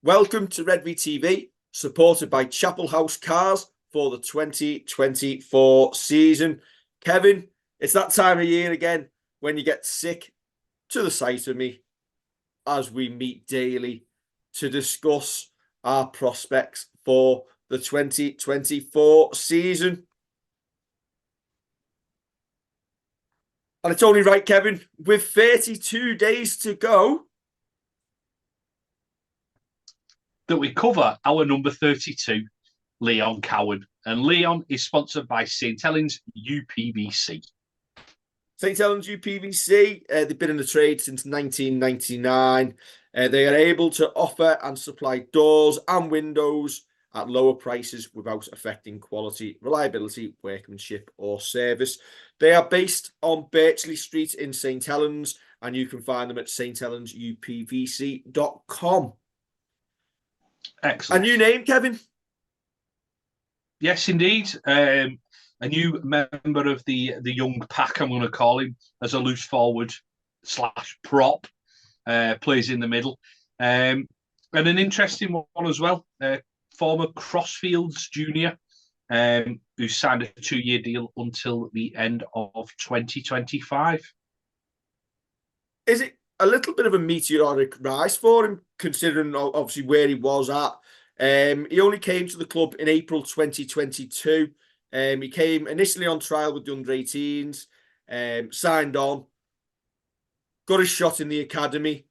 Welcome to Red V TV, supported by Chapel House Cars for the 2024 season. Kevin, it's that time of year again when you get sick to the sight of me as we meet daily to discuss our prospects for the 2024 season. And it's only right, Kevin, with 32 days to go, that we cover our number 32, Leon Cowen. And Leon is sponsored by St. Helens UPVC. St. Helens UPVC, they've been in the trade since 1999. They are able to offer and supply doors and windows at lower prices without affecting quality, reliability, workmanship or service. They are based on Birchley Street in St. Helens, and you can find them at sthelensupvc.com. Excellent. A new name, Kevin? Yes, indeed. A new member of the young pack, I'm going to call him, as a loose forward / prop, plays in the middle. And an interesting one as well, former Crossfields junior, who signed a 2-year deal until the end of 2025. Is it a little bit of a meteoric rise for him, considering obviously where he was at? He only came to the club in April 2022. He came initially on trial with the under-18s, signed on, got a shot in the academy.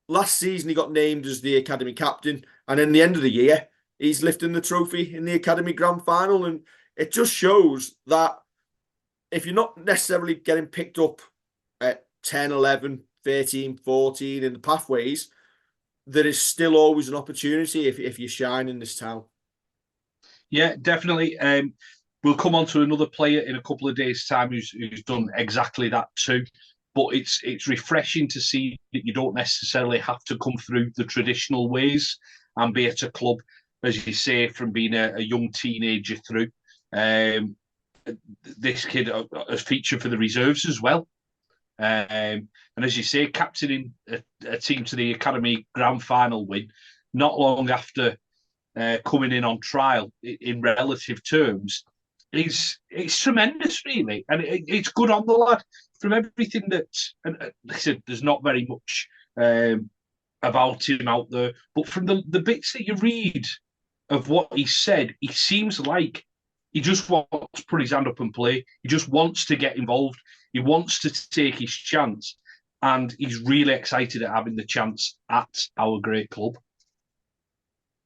Last season, he got named as the academy captain, and in the end of the year, he's lifting the trophy in the academy grand final. And it just shows that if you're not necessarily getting picked up at 10, 11, 13, 14 in the pathways, there is still always an opportunity if you shine in this town. Yeah, definitely. We'll come on to another player in a couple of days' time who's done exactly that too. But it's refreshing to see that you don't necessarily have to come through the traditional ways and be at a club, as you say, from being a young teenager through. This kid has featured for the reserves as well. And as you say, captaining a team to the academy grand final win, not long after coming in on trial in relative terms, it's tremendous, really. And it's good on the lad. From everything that, and like I said, there's not very much about him out there, but from the bits that you read of what he said, he seems like he just wants to put his hand up and play. He just wants to get involved. He wants to take his chance, and he's really excited at having the chance at our great club.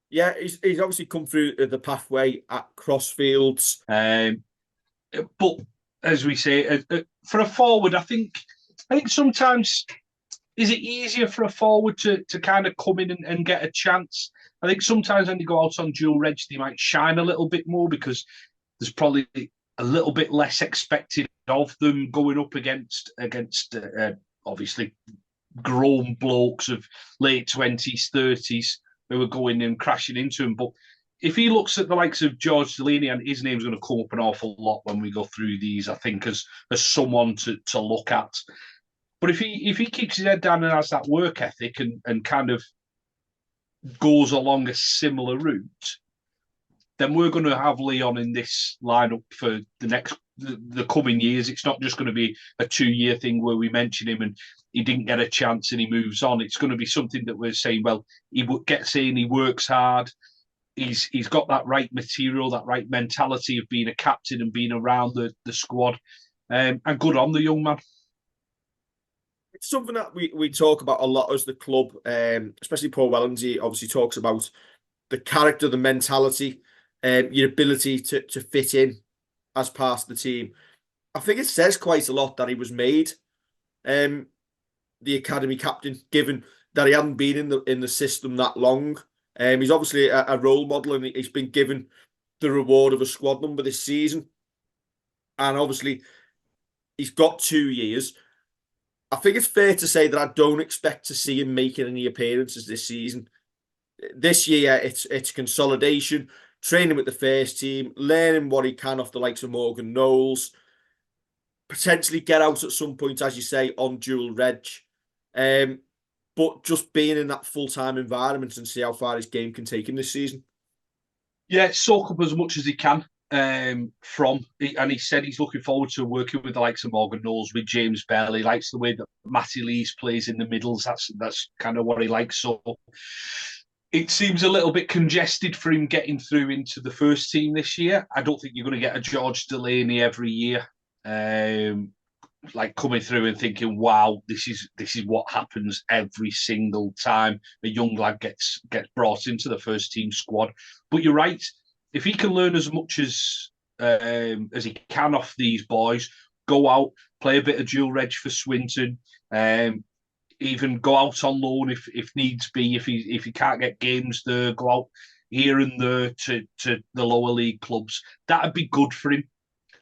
Yeah, he's obviously come through the pathway at Crossfields. But as we say, for a forward, I think sometimes is it easier for a forward to kind of come in and get a chance? I think sometimes when they go out on dual reg, they might shine a little bit more because there's probably a little bit less expected of them going up against obviously grown blokes of late 20s, 30s who are going and crashing into him. But if he looks at the likes of George Delaney, and his name's going to come up an awful lot when we go through these, I think, as someone to look at. But if he keeps his head down and has that work ethic and kind of goes along a similar route, then we're going to have Leon in this lineup for the coming years. It's not just going to be a 2-year thing where we mention him and he didn't get a chance and he moves on. It's going to be something that we're saying, well, he gets in, he works hard, he's got that right material, that right mentality of being a captain and being around the squad, and good on the young man. It's something that we talk about a lot as the club, especially Paul Wellens. He obviously talks about the character, the mentality, your ability to fit in as part of the team. I think it says quite a lot that he was made the academy captain, given that he hadn't been in the system that long. He's obviously a role model, and he's been given the reward of a squad number this season. And obviously, he's got 2 years. I think it's fair to say that I don't expect to see him making any appearances this season. This year, it's consolidation, training with the first team, learning what he can off the likes of Morgan Knowles, potentially get out at some point, as you say, on dual reg. but just being in that full-time environment and see how far his game can take him this season. Yeah, soak up as much as he can and he said he's looking forward to working with the likes of Morgan Knowles, with James Bell. He likes the way that Matty Lees plays in the middles. That's kind of what he likes. So it seems a little bit congested for him getting through into the first team this year. I don't think you're going to get a George Delaney every year, like coming through and thinking, "Wow, this is what happens every single time a young lad gets brought into the first team squad." But you're right. If he can learn as much as he can off these boys, go out, play a bit of dual reg for Swinton, even go out on loan if needs be. If he can't get games there, go out here and there to the lower league clubs. That'd be good for him.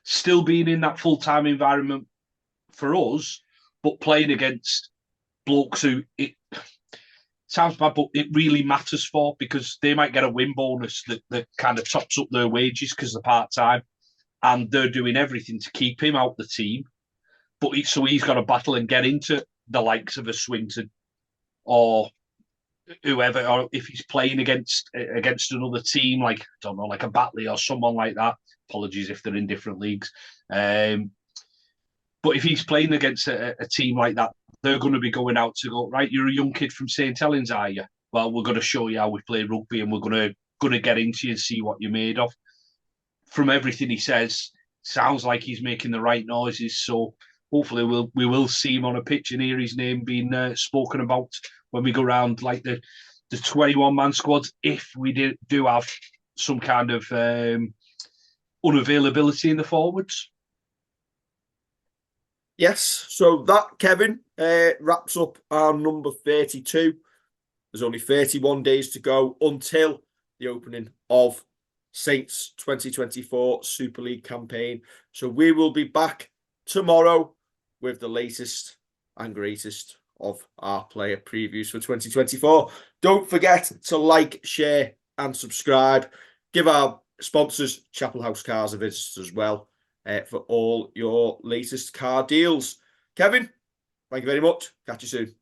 Still being in that full time environment for us, but playing against blokes who it sounds bad, but it really matters for, because they might get a win bonus that kind of tops up their wages because they're part time, and they're doing everything to keep him out the team. But so he's got to battle and get into the likes of a Swinton or whoever, or if he's playing against another team, like, I don't know, like a Batley or someone like that. Apologies if they're in different leagues. But if he's playing against a team like that, they're going to be going out to go, right, you're a young kid from St. Helens, are you? Well, we're going to show you how we play rugby, and we're going to get into you and see what you're made of. From everything he says, sounds like he's making the right noises. So hopefully we will see him on a pitch and hear his name being spoken about when we go around like the 21-man squads, if we do have some kind of unavailability in the forwards. Yes, so that, Kevin, wraps up our number 32. There's only 31 days to go until the opening of Saints 2024 Super League campaign. So we will be back tomorrow with the latest and greatest of our player previews for 2024. Don't forget to like, share, and subscribe. Give our sponsors, Chapel House Cars, a visit as well for all your latest car deals. Kevin, thank you very much. Catch you soon.